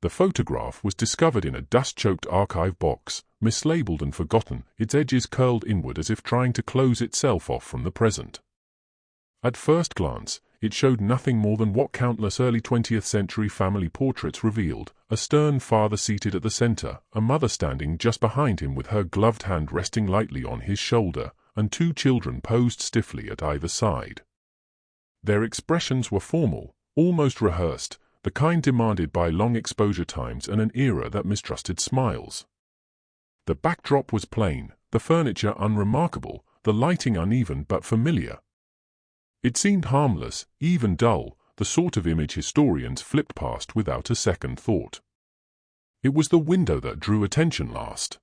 The photograph was discovered in a dust-choked archive box, mislabeled and forgotten, its edges curled inward as if trying to close itself off from the present. At first glance, it showed nothing more than what countless early 20th century family portraits revealed: a stern father seated at the center, a mother standing just behind him with her gloved hand resting lightly on his shoulder, and two children posed stiffly at either side. Their expressions were formal, almost rehearsed, the kind demanded by long exposure times and an era that mistrusted smiles. The backdrop was plain, the furniture unremarkable, the lighting uneven but familiar. It seemed harmless, even dull, the sort of image historians flipped past without a second thought. It was the window that drew attention last.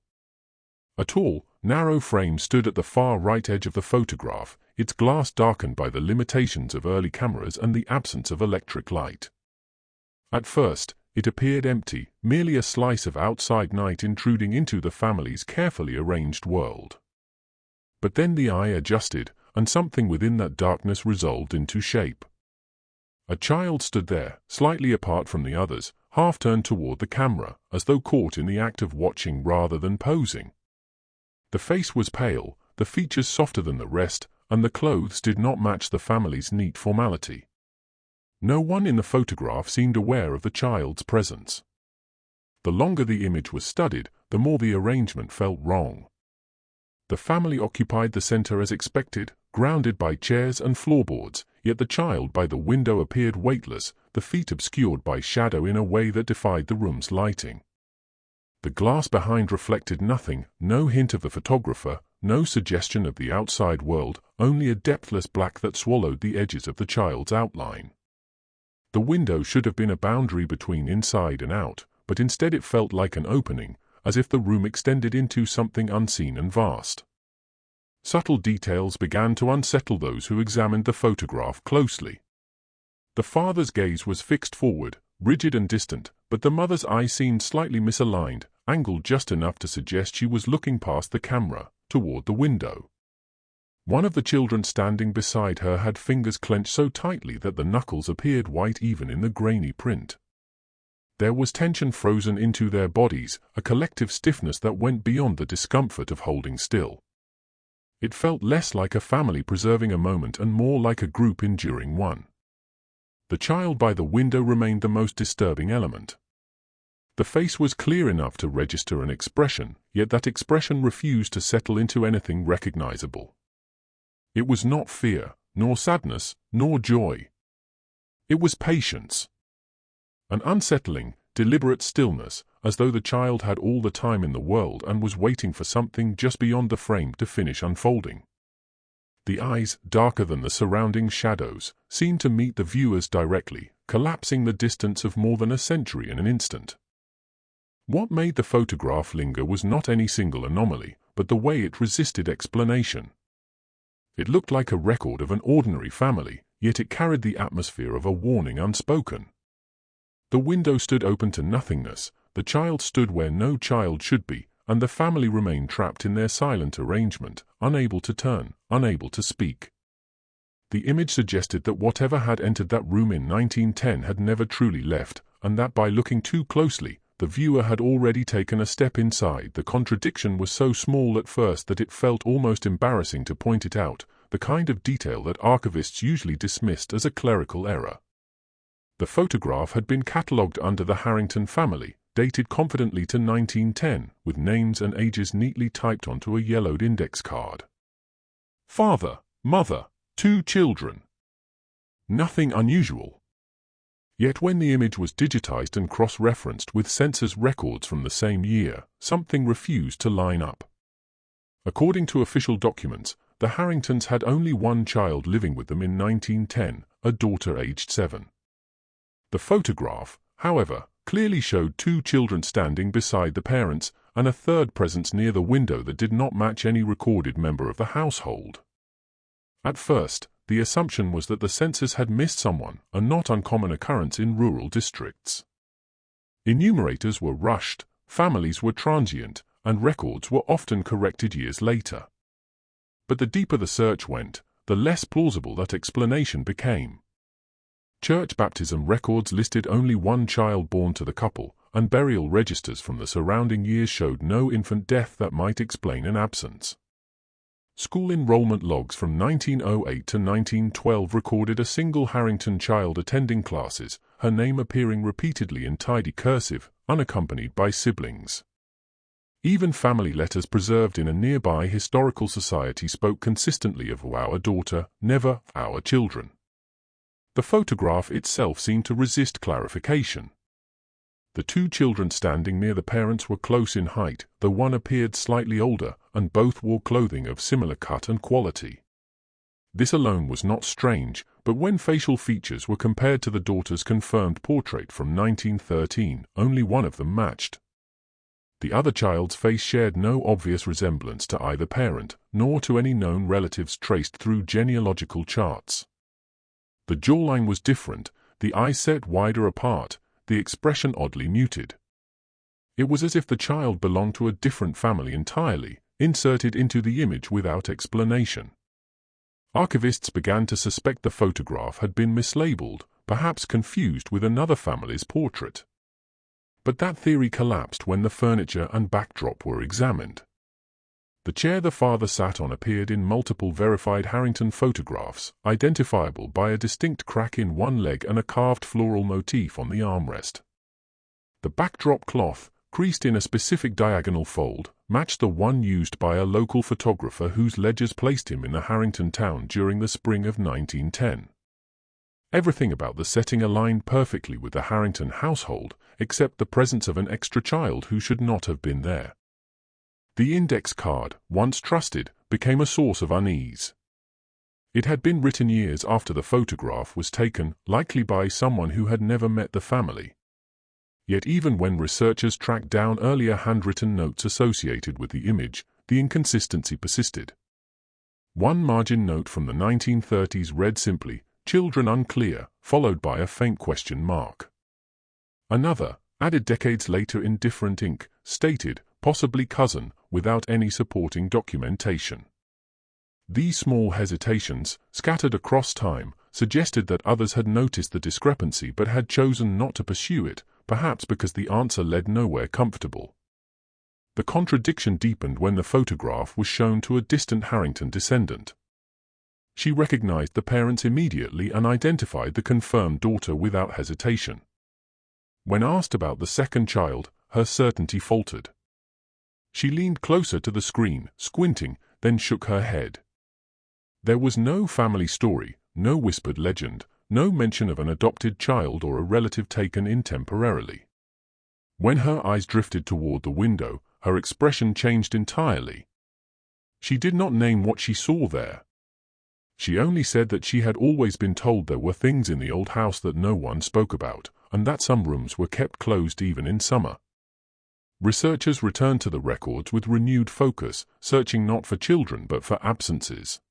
A tall, narrow frame stood at the far right edge of the photograph, its glass darkened by the limitations of early cameras and the absence of electric light. At first, it appeared empty, merely a slice of outside night intruding into the family's carefully arranged world. But then the eye adjusted, and something within that darkness resolved into shape. A child stood there, slightly apart from the others, half turned toward the camera, as though caught in the act of watching rather than posing. The face was pale, the features softer than the rest, and the clothes did not match the family's neat formality. No one in the photograph seemed aware of the child's presence. The longer the image was studied, the more the arrangement felt wrong. The family occupied the center as expected, grounded by chairs and floorboards, yet the child by the window appeared weightless, the feet obscured by shadow in a way that defied the room's lighting. The glass behind reflected nothing, no hint of the photographer, no suggestion of the outside world, only a depthless black that swallowed the edges of the child's outline. The window should have been a boundary between inside and out, but instead it felt like an opening, as if the room extended into something unseen and vast. Subtle details began to unsettle those who examined the photograph closely. The father's gaze was fixed forward, rigid and distant, but the mother's eye seemed slightly misaligned, angled just enough to suggest she was looking past the camera, toward the window. One of the children standing beside her had fingers clenched so tightly that the knuckles appeared white even in the grainy print. There was tension frozen into their bodies, a collective stiffness that went beyond the discomfort of holding still. It felt less like a family preserving a moment and more like a group enduring one. The child by the window remained the most disturbing element. The face was clear enough to register an expression, yet that expression refused to settle into anything recognizable. It was not fear, nor sadness, nor joy. It was patience. An unsettling, deliberate stillness, as though the child had all the time in the world and was waiting for something just beyond the frame to finish unfolding. The eyes, darker than the surrounding shadows, seemed to meet the viewers directly, collapsing the distance of more than a century in an instant. What made the photograph linger was not any single anomaly, but the way it resisted explanation. It looked like a record of an ordinary family, yet it carried the atmosphere of a warning unspoken. The window stood open to nothingness, the child stood where no child should be, and the family remained trapped in their silent arrangement, unable to turn, unable to speak. The image suggested that whatever had entered that room in 1910 had never truly left, and that by looking too closely, the viewer had already taken a step inside. The contradiction was so small at first that it felt almost embarrassing to point it out, the kind of detail that archivists usually dismissed as a clerical error. The photograph had been catalogued under the Harrington family, dated confidently to 1910, with names and ages neatly typed onto a yellowed index card. Father, mother, 2 children. Nothing unusual. Yet when the image was digitized and cross-referenced with census records from the same year, something refused to line up. According to official documents, the Harringtons had only one child living with them in 1910, a daughter aged 7. The photograph, however, clearly showed 2 children standing beside the parents, and a third presence near the window that did not match any recorded member of the household. At first, the assumption was that the census had missed someone, a not uncommon occurrence in rural districts. Enumerators were rushed, families were transient, and records were often corrected years later. But the deeper the search went, the less plausible that explanation became. Church baptism records listed only one child born to the couple, and burial registers from the surrounding years showed no infant death that might explain an absence. School enrollment logs from 1908 to 1912 recorded a single Harrington child attending classes, her name appearing repeatedly in tidy cursive, unaccompanied by siblings. Even family letters preserved in a nearby historical society spoke consistently of our daughter, never our children. The photograph itself seemed to resist clarification. The two children standing near the parents were close in height, though one appeared slightly older, and both wore clothing of similar cut and quality. This alone was not strange, but when facial features were compared to the daughter's confirmed portrait from 1913, only one of them matched. The other child's face shared no obvious resemblance to either parent, nor to any known relatives traced through genealogical charts. The jawline was different, the eyes set wider apart, the expression oddly muted. It was as if the child belonged to a different family entirely, inserted into the image without explanation. Archivists began to suspect the photograph had been mislabeled, perhaps confused with another family's portrait. But that theory collapsed when the furniture and backdrop were examined. The chair the father sat on appeared in multiple verified Harrington photographs, identifiable by a distinct crack in one leg and a carved floral motif on the armrest. The backdrop cloth, creased in a specific diagonal fold, matched the one used by a local photographer whose ledgers placed him in the Harrington town during the spring of 1910. Everything about the setting aligned perfectly with the Harrington household, except the presence of an extra child who should not have been there. The index card, once trusted, became a source of unease. It had been written years after the photograph was taken, likely by someone who had never met the family. Yet even when researchers tracked down earlier handwritten notes associated with the image, the inconsistency persisted. One margin note from the 1930s read simply, "Children unclear," followed by a faint question mark. Another, added decades later in different ink, stated, "Possibly cousin," without any supporting documentation. These small hesitations, scattered across time, suggested that others had noticed the discrepancy but had chosen not to pursue it, perhaps because the answer led nowhere comfortable. The contradiction deepened when the photograph was shown to a distant Harrington descendant. She recognized the parents immediately and identified the confirmed daughter without hesitation. When asked about the second child, her certainty faltered. She leaned closer to the screen, squinting, then shook her head. There was no family story, no whispered legend, no mention of an adopted child or a relative taken in temporarily. When her eyes drifted toward the window, her expression changed entirely. She did not name what she saw there. She only said that she had always been told there were things in the old house that no one spoke about, and that some rooms were kept closed even in summer. Researchers returned to the records with renewed focus, searching not for children but for absences.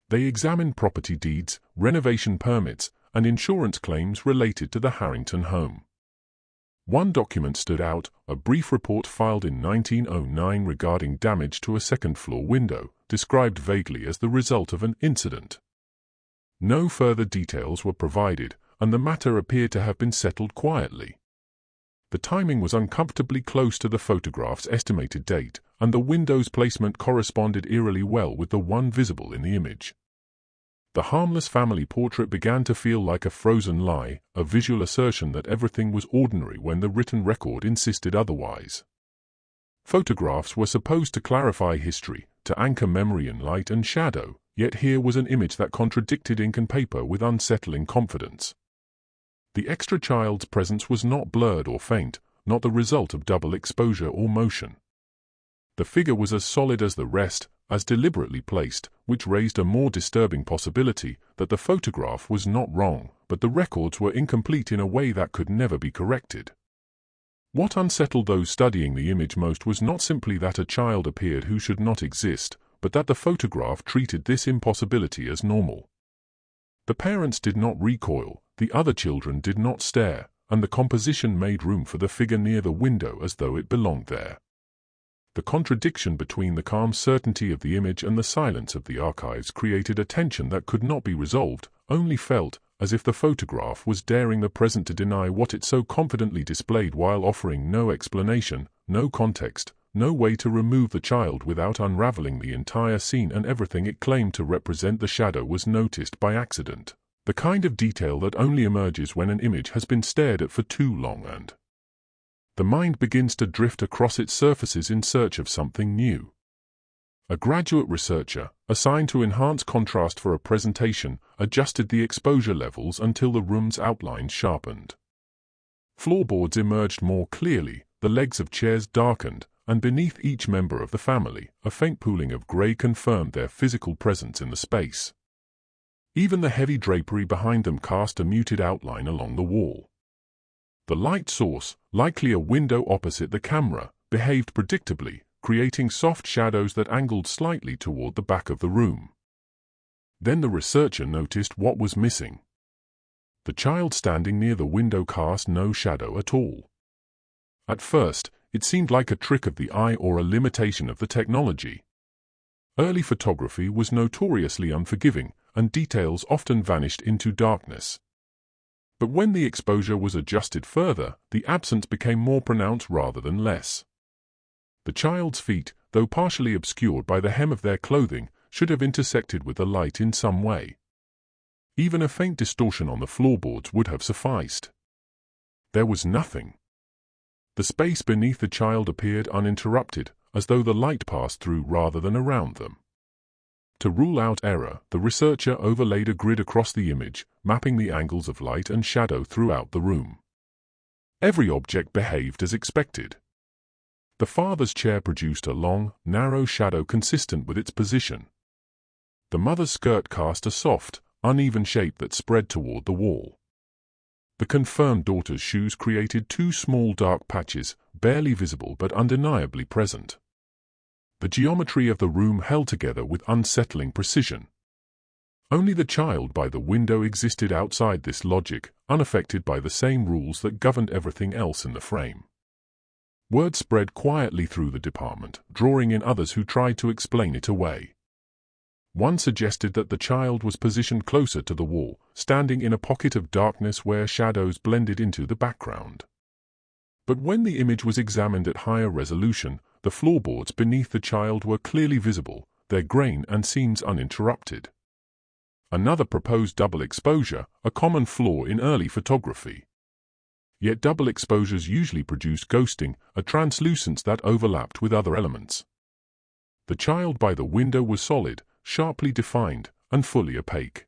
They examined property deeds, renovation permits, and insurance claims related to the Harrington home. One document stood out, a brief report filed in 1909 regarding damage to a second-floor window, described vaguely as the result of an incident. No further details were provided, and the matter appeared to have been settled quietly. The timing was uncomfortably close to the photograph's estimated date, and the window's placement corresponded eerily well with the one visible in the image. The harmless family portrait began to feel like a frozen lie, a visual assertion that everything was ordinary when the written record insisted otherwise. Photographs were supposed to clarify history, to anchor memory in light and shadow, yet here was an image that contradicted ink and paper with unsettling confidence. The extra child's presence was not blurred or faint, not the result of double exposure or motion. The figure was as solid as the rest, as deliberately placed, which raised a more disturbing possibility that the photograph was not wrong, but the records were incomplete in a way that could never be corrected. What unsettled those studying the image most was not simply that a child appeared who should not exist, but that the photograph treated this impossibility as normal. The parents did not recoil, the other children did not stare, and the composition made room for the figure near the window as though it belonged there. The contradiction between the calm certainty of the image and the silence of the archives created a tension that could not be resolved, only felt, as if the photograph was daring the present to deny what it so confidently displayed while offering no explanation, no context, no way to remove the child without unraveling the entire scene, and everything it claimed to represent the shadow was noticed by accident. The kind of detail that only emerges when an image has been stared at for too long and the mind begins to drift across its surfaces in search of something new. A graduate researcher, assigned to enhance contrast for a presentation, adjusted the exposure levels until the room's outlines sharpened. Floorboards emerged more clearly, the legs of chairs darkened, and beneath each member of the family, a faint pooling of grey confirmed their physical presence in the space. Even the heavy drapery behind them cast a muted outline along the wall. The light source, likely a window opposite the camera, behaved predictably, creating soft shadows that angled slightly toward the back of the room. Then the researcher noticed what was missing. The child standing near the window cast no shadow at all. At first, it seemed like a trick of the eye or a limitation of the technology. Early photography was notoriously unforgiving, and details often vanished into darkness. But when the exposure was adjusted further, the absence became more pronounced rather than less. The child's feet, though partially obscured by the hem of their clothing, should have intersected with the light in some way. Even a faint distortion on the floorboards would have sufficed. There was nothing. The space beneath the child appeared uninterrupted, as though the light passed through rather than around them. To rule out error, the researcher overlaid a grid across the image, mapping the angles of light and shadow throughout the room. Every object behaved as expected. The father's chair produced a long, narrow shadow consistent with its position. The mother's skirt cast a soft, uneven shape that spread toward the wall. The confirmed daughter's shoes created two small dark patches, barely visible but undeniably present. The geometry of the room held together with unsettling precision. Only the child by the window existed outside this logic, unaffected by the same rules that governed everything else in the frame. Word spread quietly through the department, drawing in others who tried to explain it away. One suggested that the child was positioned closer to the wall, standing in a pocket of darkness where shadows blended into the background. But when the image was examined at higher resolution, the floorboards beneath the child were clearly visible, their grain and seams uninterrupted. Another proposed double exposure, a common flaw in early photography. Yet double exposures usually produced ghosting, a translucence that overlapped with other elements. The child by the window was solid, sharply defined, and fully opaque.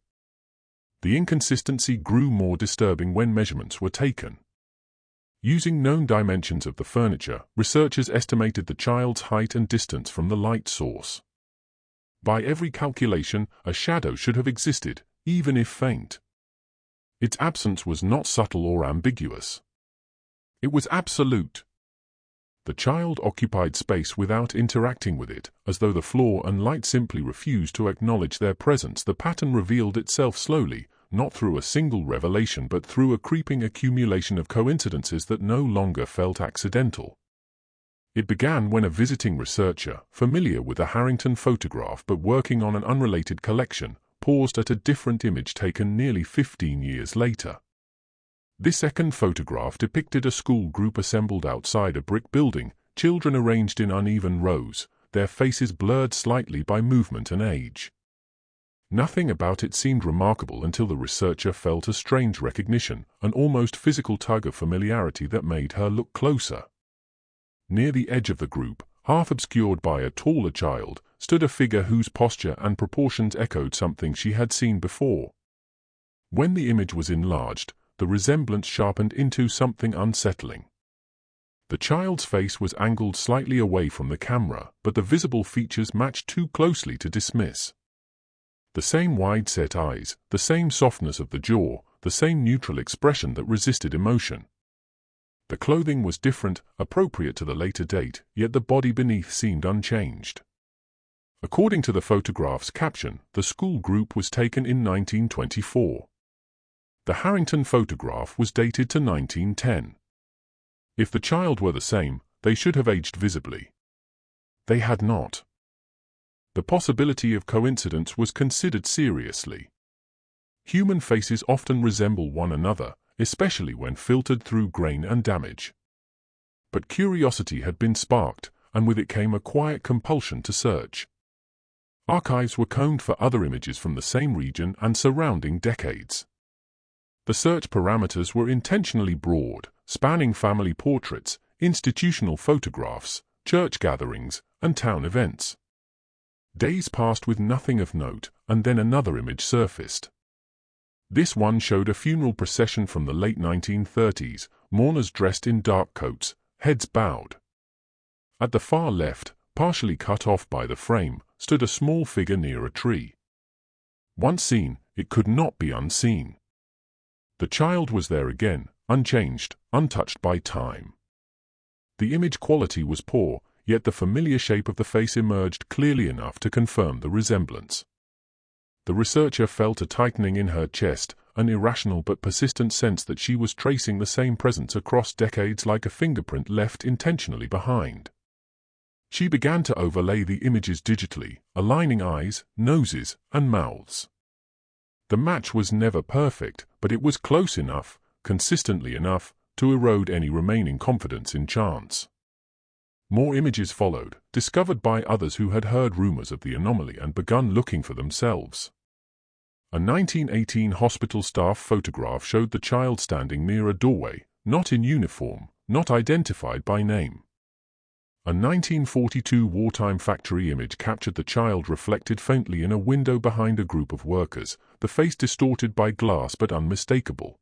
The inconsistency grew more disturbing when measurements were taken. Using known dimensions of the furniture, researchers estimated the child's height and distance from the light source. By every calculation, a shadow should have existed, even if faint. Its absence was not subtle or ambiguous. It was absolute. The child occupied space without interacting with it, as though the floor and light simply refused to acknowledge their presence. The pattern revealed itself slowly, not through a single revelation but through a creeping accumulation of coincidences that no longer felt accidental. It began when a visiting researcher, familiar with the Harrington photograph but working on an unrelated collection, paused at a different image taken nearly 15 years later. This second photograph depicted a school group assembled outside a brick building, children arranged in uneven rows, their faces blurred slightly by movement and age. Nothing about it seemed remarkable until the researcher felt a strange recognition, an almost physical tug of familiarity that made her look closer. Near the edge of the group, half obscured by a taller child, stood a figure whose posture and proportions echoed something she had seen before. When the image was enlarged, the resemblance sharpened into something unsettling. The child's face was angled slightly away from the camera, but the visible features matched too closely to dismiss. The same wide-set eyes, the same softness of the jaw, the same neutral expression that resisted emotion. The clothing was different, appropriate to the later date, yet the body beneath seemed unchanged. According to the photograph's caption, the school group was taken in 1924. The Harrington photograph was dated to 1910. If the child were the same, they should have aged visibly. They had not. The possibility of coincidence was considered seriously. Human faces often resemble one another, especially when filtered through grain and damage. But curiosity had been sparked, and with it came a quiet compulsion to search. Archives were combed for other images from the same region and surrounding decades. The search parameters were intentionally broad, spanning family portraits, institutional photographs, church gatherings, and town events. Days passed with nothing of note, and then another image surfaced. This one showed a funeral procession from the late 1930s, mourners dressed in dark coats, heads bowed. At the far left, partially cut off by the frame, stood a small figure near a tree. Once seen, it could not be unseen. The child was there again, unchanged, untouched by time. The image quality was poor, yet the familiar shape of the face emerged clearly enough to confirm the resemblance. The researcher felt a tightening in her chest, an irrational but persistent sense that she was tracing the same presence across decades like a fingerprint left intentionally behind. She began to overlay the images digitally, aligning eyes, noses, and mouths. The match was never perfect, but it was close enough, consistently enough, to erode any remaining confidence in chance. More images followed, discovered by others who had heard rumors of the anomaly and begun looking for themselves. A 1918 hospital staff photograph showed the child standing near a doorway, not in uniform, not identified by name. A 1942 wartime factory image captured the child reflected faintly in a window behind a group of workers, the face distorted by glass but unmistakable.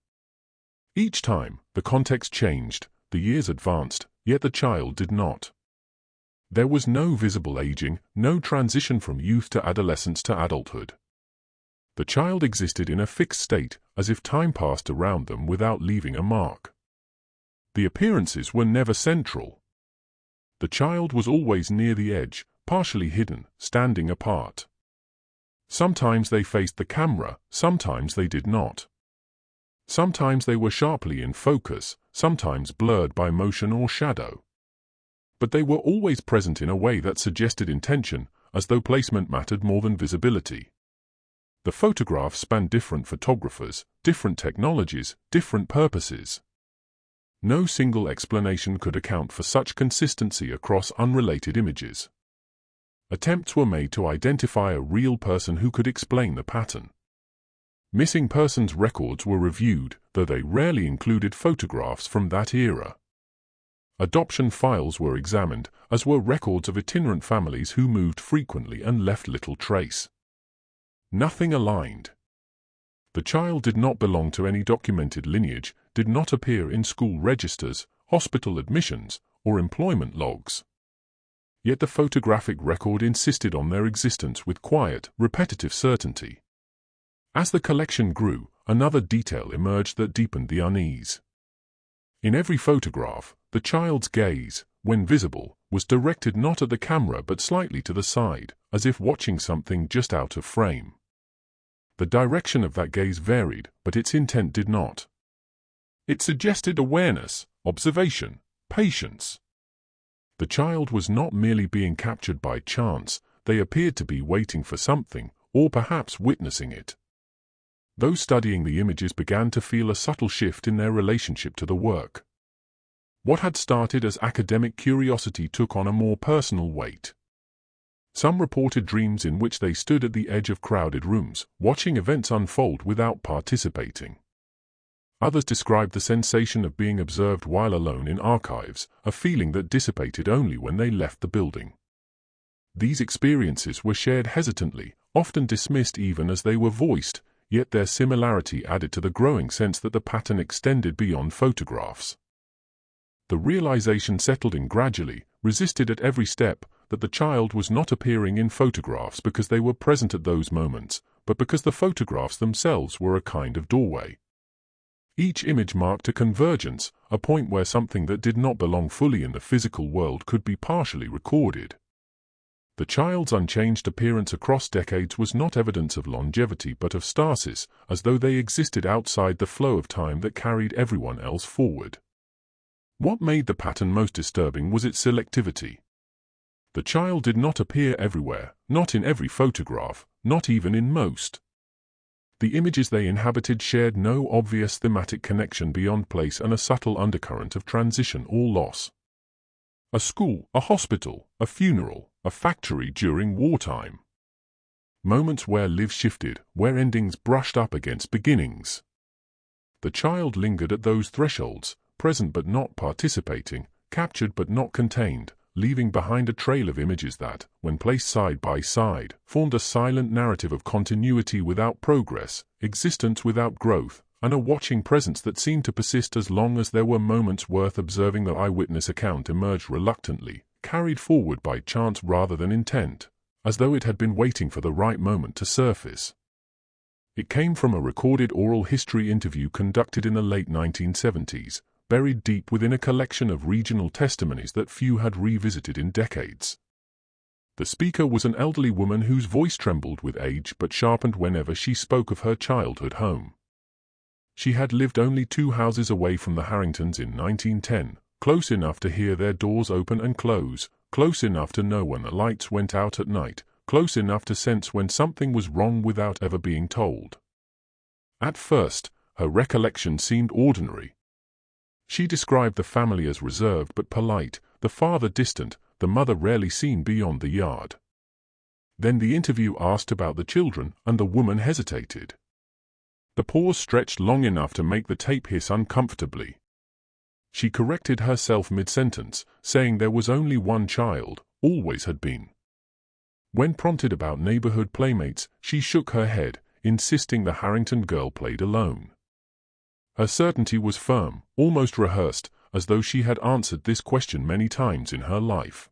Each time, the context changed, the years advanced, yet the child did not. There was no visible aging, no transition from youth to adolescence to adulthood. The child existed in a fixed state, as if time passed around them without leaving a mark. The appearances were never central. The child was always near the edge, partially hidden, standing apart. Sometimes they faced the camera, sometimes they did not. Sometimes they were sharply in focus, sometimes blurred by motion or shadow. But they were always present in a way that suggested intention, as though placement mattered more than visibility. The photographs spanned different photographers, different technologies, different purposes. No single explanation could account for such consistency across unrelated images. Attempts were made to identify a real person who could explain the pattern. Missing persons records were reviewed, though they rarely included photographs from that era. Adoption files were examined, as were records of itinerant families who moved frequently and left little trace. Nothing aligned. The child did not belong to any documented lineage, did not appear in school registers, hospital admissions, or employment logs. Yet the photographic record insisted on their existence with quiet, repetitive certainty. As the collection grew, another detail emerged that deepened the unease. In every photograph, the child's gaze, when visible, was directed not at the camera but slightly to the side, as if watching something just out of frame. The direction of that gaze varied, but its intent did not. It suggested awareness, observation, patience. The child was not merely being captured by chance, they appeared to be waiting for something, or perhaps witnessing it. Those studying the images began to feel a subtle shift in their relationship to the work. What had started as academic curiosity took on a more personal weight. Some reported dreams in which they stood at the edge of crowded rooms, watching events unfold without participating. Others described the sensation of being observed while alone in archives, a feeling that dissipated only when they left the building. These experiences were shared hesitantly, often dismissed even as they were voiced, yet their similarity added to the growing sense that the pattern extended beyond photographs. The realization settled in gradually, resisted at every step, that the child was not appearing in photographs because they were present at those moments, but because the photographs themselves were a kind of doorway. Each image marked a convergence, a point where something that did not belong fully in the physical world could be partially recorded. The child's unchanged appearance across decades was not evidence of longevity but of stasis, as though they existed outside the flow of time that carried everyone else forward. What made the pattern most disturbing was its selectivity. The child did not appear everywhere, not in every photograph, not even in most. The images they inhabited shared no obvious thematic connection beyond place and a subtle undercurrent of transition or loss. A school, a hospital, a funeral, a factory during wartime. Moments where lives shifted, where endings brushed up against beginnings. The child lingered at those thresholds, present but not participating, captured but not contained, leaving behind a trail of images that, when placed side by side, formed a silent narrative of continuity without progress, existence without growth, and a watching presence that seemed to persist as long as there were moments worth observing. The eyewitness account emerged reluctantly, carried forward by chance rather than intent, as though it had been waiting for the right moment to surface. It came from a recorded oral history interview conducted in the late 1970s, buried deep within a collection of regional testimonies that few had revisited in decades. The speaker was an elderly woman whose voice trembled with age but sharpened whenever she spoke of her childhood home. She had lived only 2 houses away from the Harringtons in 1910, close enough to hear their doors open and close, close enough to know when the lights went out at night, close enough to sense when something was wrong without ever being told. At first, her recollection seemed ordinary. She described the family as reserved but polite, the father distant, the mother rarely seen beyond the yard. Then the interview asked about the children, and the woman hesitated. The pause stretched long enough to make the tape hiss uncomfortably. She corrected herself mid-sentence, saying there was only one child, always had been. When prompted about neighborhood playmates, she shook her head, insisting the Harrington girl played alone. Her certainty was firm, almost rehearsed, as though she had answered this question many times in her life.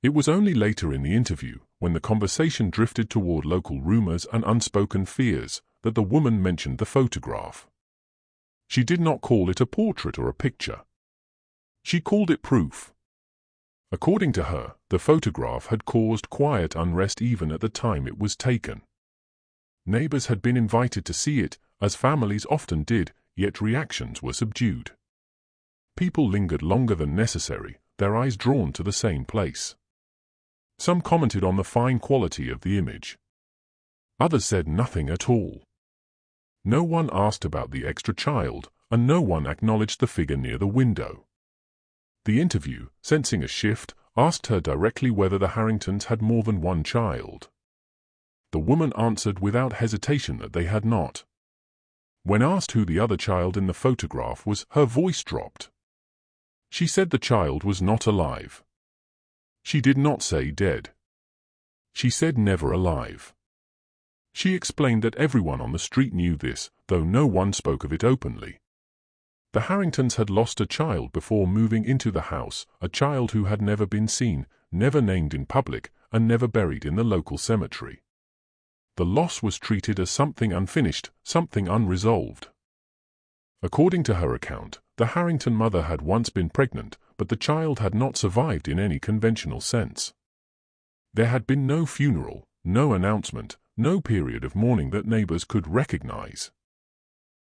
It was only later in the interview, when the conversation drifted toward local rumors and unspoken fears, that the woman mentioned the photograph. She did not call it a portrait or a picture. She called it proof. According to her, the photograph had caused quiet unrest even at the time it was taken. Neighbors had been invited to see it, as families often did, yet reactions were subdued. People lingered longer than necessary, their eyes drawn to the same place. Some commented on the fine quality of the image. Others said nothing at all. No one asked about the extra child, and no one acknowledged the figure near the window. The interview, sensing a shift, asked her directly whether the Harringtons had more than one child. The woman answered without hesitation that they had not. When asked who the other child in the photograph was, her voice dropped. She said the child was not alive. She did not say dead. She said never alive. She explained that everyone on the street knew this, though no one spoke of it openly. The Harringtons had lost a child before moving into the house, a child who had never been seen, never named in public, and never buried in the local cemetery. The loss was treated as something unfinished, something unresolved. According to her account, the Harrington mother had once been pregnant, but the child had not survived in any conventional sense. There had been no funeral, no announcement, no period of mourning that neighbors could recognize.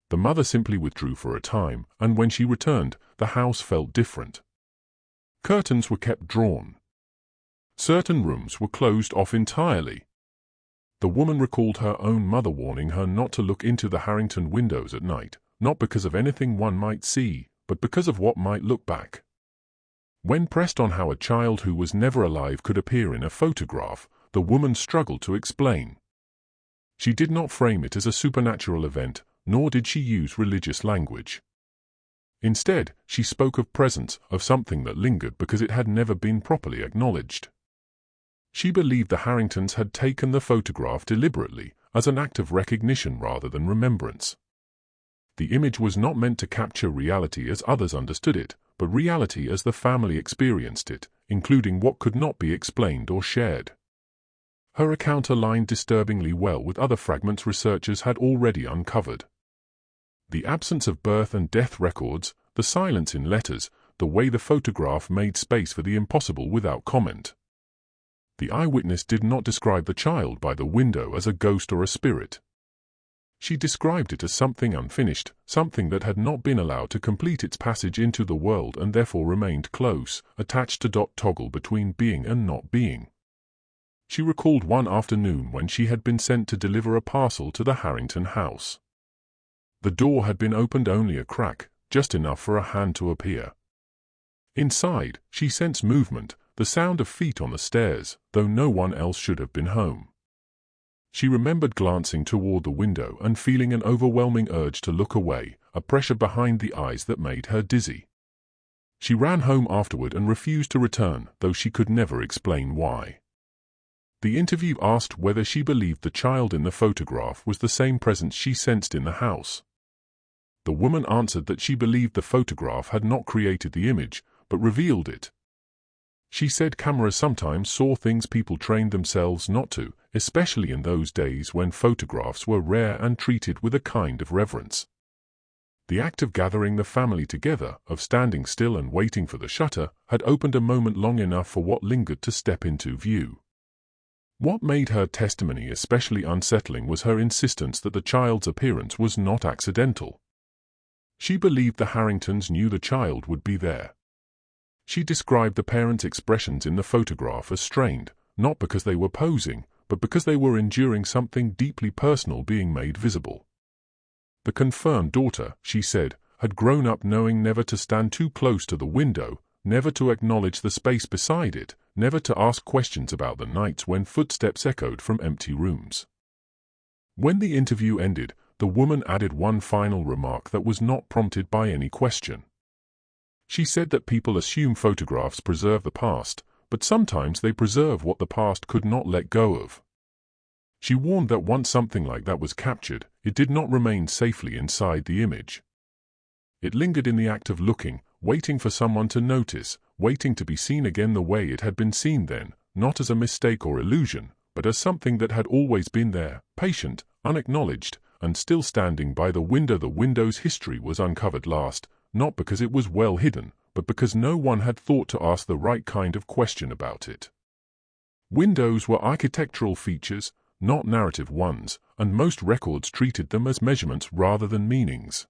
The mother simply withdrew for a time, and when she returned, the house felt different. Curtains were kept drawn. Certain rooms were closed off entirely. The woman recalled her own mother warning her not to look into the Harrington windows at night, not because of anything one might see, but because of what might look back. When pressed on how a child who was never alive could appear in a photograph, the woman struggled to explain. She did not frame it as a supernatural event, nor did she use religious language. Instead, she spoke of presence, of something that lingered because it had never been properly acknowledged. She believed the Harringtons had taken the photograph deliberately, as an act of recognition rather than remembrance. The image was not meant to capture reality as others understood it, but reality as the family experienced it, including what could not be explained or shared. Her account aligned disturbingly well with other fragments researchers had already uncovered. The absence of birth and death records, the silence in letters, the way the photograph made space for the impossible without comment. The eyewitness did not describe the child by the window as a ghost or a spirit. She described it as something unfinished, something that had not been allowed to complete its passage into the world and therefore remained close, attached to toggle between being and not being. She recalled one afternoon when she had been sent to deliver a parcel to the Harrington house. The door had been opened only a crack, just enough for a hand to appear. Inside, she sensed movement, the sound of feet on the stairs, though no one else should have been home. She remembered glancing toward the window and feeling an overwhelming urge to look away, a pressure behind the eyes that made her dizzy. She ran home afterward and refused to return, though she could never explain why. The interview asked whether she believed the child in the photograph was the same presence she sensed in the house. The woman answered that she believed the photograph had not created the image, but revealed it. She said cameras sometimes saw things people trained themselves not to, especially in those days when photographs were rare and treated with a kind of reverence. The act of gathering the family together, of standing still and waiting for the shutter, had opened a moment long enough for what lingered to step into view. What made her testimony especially unsettling was her insistence that the child's appearance was not accidental. She believed the Harringtons knew the child would be there. She described the parents' expressions in the photograph as strained, not because they were posing, but because they were enduring something deeply personal being made visible. The confirmed daughter, she said, had grown up knowing never to stand too close to the window, never to acknowledge the space beside it, never to ask questions about the nights when footsteps echoed from empty rooms. When the interview ended, the woman added one final remark that was not prompted by any question. She said that people assume photographs preserve the past, but sometimes they preserve what the past could not let go of. She warned that once something like that was captured, it did not remain safely inside the image. It lingered in the act of looking, waiting for someone to notice, waiting to be seen again the way it had been seen then, not as a mistake or illusion, but as something that had always been there, patient, unacknowledged, and still standing by the window. The window's history was uncovered last, not because it was well hidden, but because no one had thought to ask the right kind of question about it. Windows were architectural features, not narrative ones, and most records treated them as measurements rather than meanings.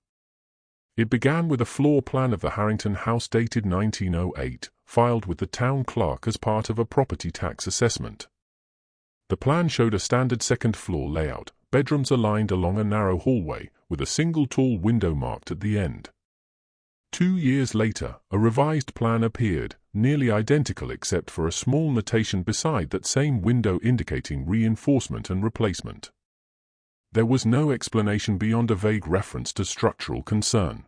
It began with a floor plan of the Harrington house dated 1908, filed with the town clerk as part of a property tax assessment. The plan showed a standard second-floor layout, bedrooms aligned along a narrow hallway, with a single tall window marked at the end. 2 years later, a revised plan appeared, nearly identical except for a small notation beside that same window indicating reinforcement and replacement. There was no explanation beyond a vague reference to structural concern.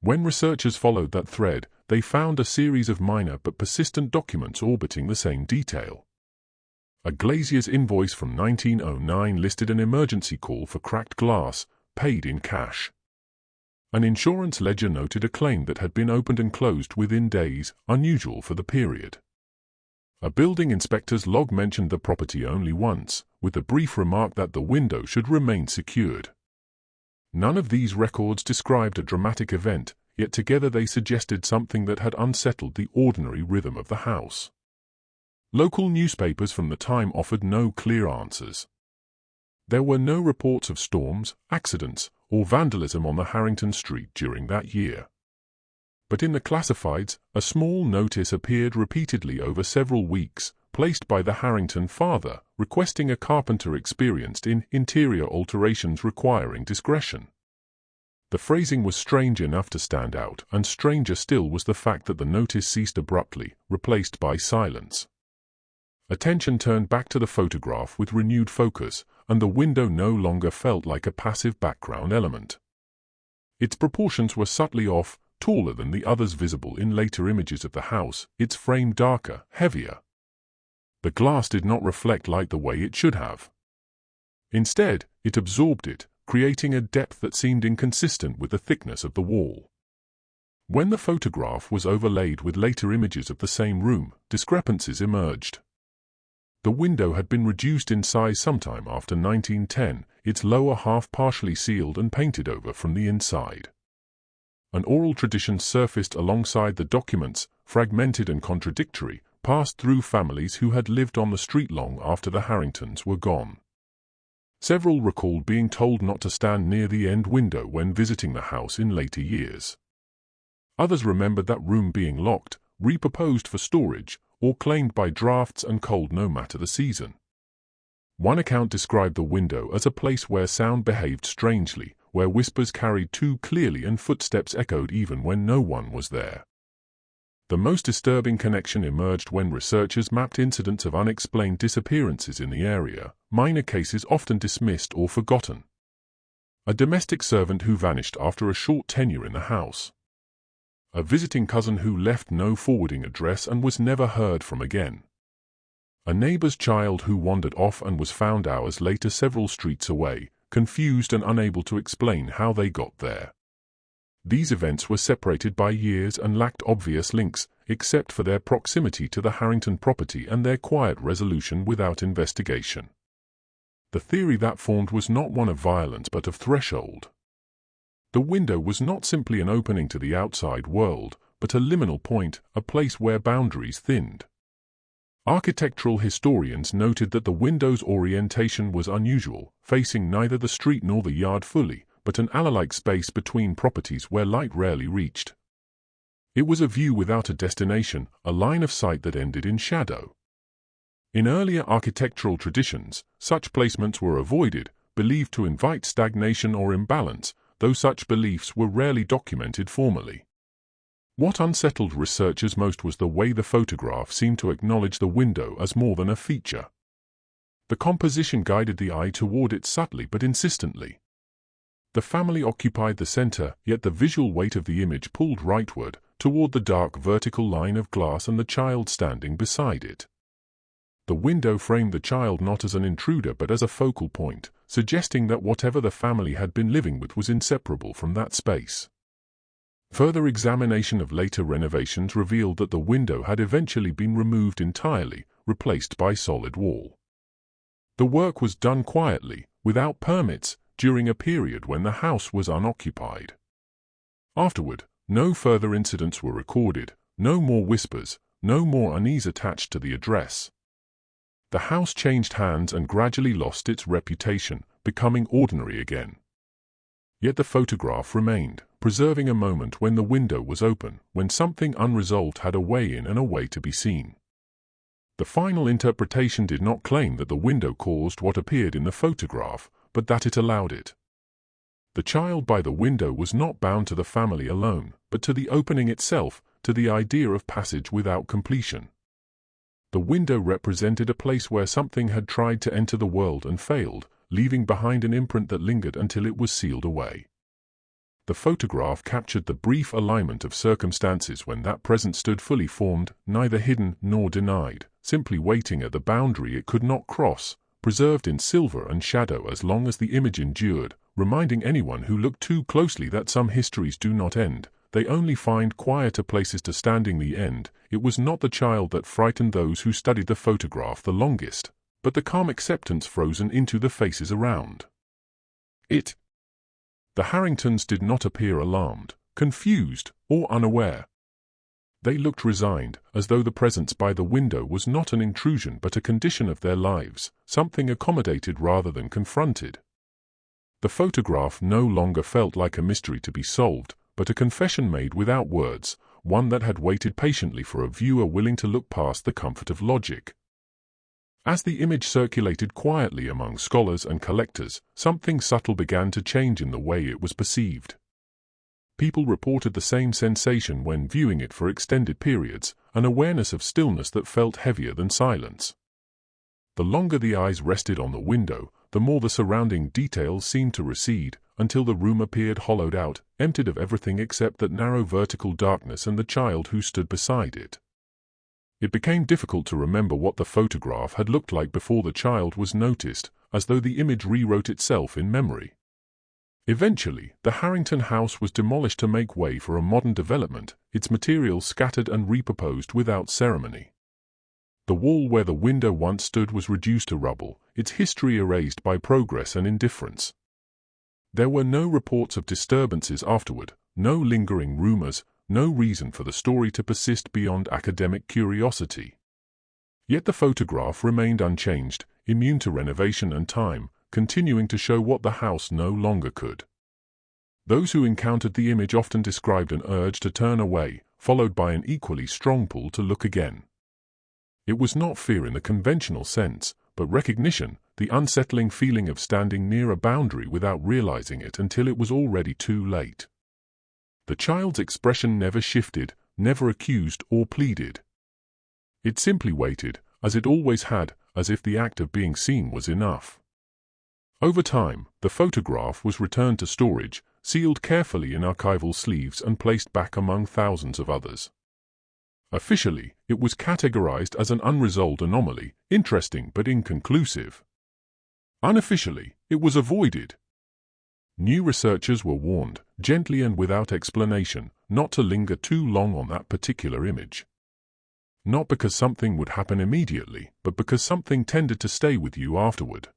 When researchers followed that thread, they found a series of minor but persistent documents orbiting the same detail. A glazier's invoice from 1909 listed an emergency call for cracked glass, paid in cash. An insurance ledger noted a claim that had been opened and closed within days, unusual for the period. A building inspector's log mentioned the property only once, with the brief remark that the window should remain secured. None of these records described a dramatic event, yet together they suggested something that had unsettled the ordinary rhythm of the house. Local newspapers from the time offered no clear answers. There were no reports of storms, accidents, or vandalism on the Harrington Street during that year. But in the classifieds, a small notice appeared repeatedly over several weeks, placed by the Harrington father, requesting a carpenter experienced in interior alterations requiring discretion. The phrasing was strange enough to stand out, and stranger still was the fact that the notice ceased abruptly, replaced by silence. Attention turned back to the photograph with renewed focus, and the window no longer felt like a passive background element. Its proportions were subtly off, taller than the others visible in later images of the house, its frame darker, heavier. The glass did not reflect light the way it should have. Instead, it absorbed it, creating a depth that seemed inconsistent with the thickness of the wall. When the photograph was overlaid with later images of the same room, discrepancies emerged. The window had been reduced in size sometime after 1910, its lower half partially sealed and painted over from the inside. An oral tradition surfaced alongside the documents, fragmented and contradictory, passed through families who had lived on the street long after the Harringtons were gone. Several recalled being told not to stand near the end window when visiting the house in later years. Others remembered that room being locked, repurposed for storage, or claimed by drafts and cold no matter the season. One account described the window as a place where sound behaved strangely, where whispers carried too clearly and footsteps echoed even when no one was there. The most disturbing connection emerged when researchers mapped incidents of unexplained disappearances in the area, minor cases often dismissed or forgotten. A domestic servant who vanished after a short tenure in the house. A visiting cousin who left no forwarding address and was never heard from again. A neighbor's child who wandered off and was found hours later several streets away, confused and unable to explain how they got there. These events were separated by years and lacked obvious links, except for their proximity to the Harrington property and their quiet resolution without investigation. The theory that formed was not one of violence but of threshold. The window was not simply an opening to the outside world, but a liminal point, a place where boundaries thinned. Architectural historians noted that the window's orientation was unusual, facing neither the street nor the yard fully, but an alley-like space between properties where light rarely reached. It was a view without a destination, a line of sight that ended in shadow. In earlier architectural traditions, such placements were avoided, believed to invite stagnation or imbalance, though such beliefs were rarely documented formally. What unsettled researchers most was the way the photograph seemed to acknowledge the window as more than a feature. The composition guided the eye toward it subtly but insistently. The family occupied the center, yet the visual weight of the image pulled rightward, toward the dark vertical line of glass and the child standing beside it. The window framed the child not as an intruder but as a focal point, suggesting that whatever the family had been living with was inseparable from that space. Further examination of later renovations revealed that the window had eventually been removed entirely, replaced by solid wall. The work was done quietly, without permits, during a period when the house was unoccupied. Afterward, no further incidents were recorded, no more whispers, no more unease attached to the address. The house changed hands and gradually lost its reputation, becoming ordinary again. Yet the photograph remained, preserving a moment when the window was open, when something unresolved had a way in and a way to be seen. The final interpretation did not claim that the window caused what appeared in the photograph, but that it allowed it. The child by the window was not bound to the family alone, but to the opening itself, to the idea of passage without completion. The window represented a place where something had tried to enter the world and failed, leaving behind an imprint that lingered until it was sealed away. The photograph captured the brief alignment of circumstances when that presence stood fully formed, neither hidden nor denied, simply waiting at the boundary it could not cross, preserved in silver and shadow as long as the image endured, reminding anyone who looked too closely that some histories do not end, they only find quieter places to standing the end. It was not the child that frightened those who studied the photograph the longest, but the calm acceptance frozen into the faces around it. The Harringtons did not appear alarmed, confused, or unaware. They looked resigned, as though the presence by the window was not an intrusion but a condition of their lives, something accommodated rather than confronted. The photograph no longer felt like a mystery to be solved, but a confession made without words, one that had waited patiently for a viewer willing to look past the comfort of logic. As the image circulated quietly among scholars and collectors, something subtle began to change in the way it was perceived. People reported the same sensation when viewing it for extended periods, an awareness of stillness that felt heavier than silence. The longer the eyes rested on the window, the more the surrounding details seemed to recede, until the room appeared hollowed out, emptied of everything except that narrow vertical darkness and the child who stood beside it. It became difficult to remember what the photograph had looked like before the child was noticed, as though the image rewrote itself in memory. Eventually, the Harrington house was demolished to make way for a modern development, its materials scattered and repurposed without ceremony. The wall where the window once stood was reduced to rubble, its history erased by progress and indifference. There were no reports of disturbances afterward, no lingering rumors, no reason for the story to persist beyond academic curiosity. Yet the photograph remained unchanged, immune to renovation and time, continuing to show what the house no longer could. Those who encountered the image often described an urge to turn away, followed by an equally strong pull to look again. It was not fear in the conventional sense, but recognition, the unsettling feeling of standing near a boundary without realizing it until it was already too late. The child's expression never shifted, never accused or pleaded. It simply waited, as it always had, as if the act of being seen was enough. Over time, the photograph was returned to storage, sealed carefully in archival sleeves and placed back among thousands of others. Officially, it was categorized as an unresolved anomaly, interesting but inconclusive. Unofficially, it was avoided. New researchers were warned, gently and without explanation, not to linger too long on that particular image. Not because something would happen immediately, but because something tended to stay with you afterward.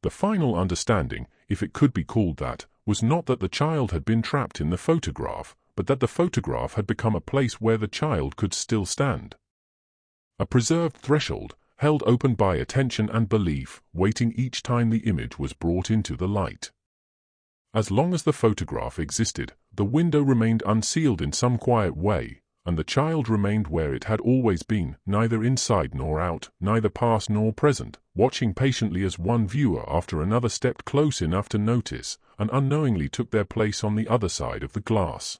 The final understanding, if it could be called that, was not that the child had been trapped in the photograph, but that the photograph had become a place where the child could still stand. A preserved threshold, held open by attention and belief, waiting each time the image was brought into the light. As long as the photograph existed, the window remained unsealed in some quiet way, and the child remained where it had always been, neither inside nor out, neither past nor present, watching patiently as one viewer after another stepped close enough to notice, and unknowingly took their place on the other side of the glass.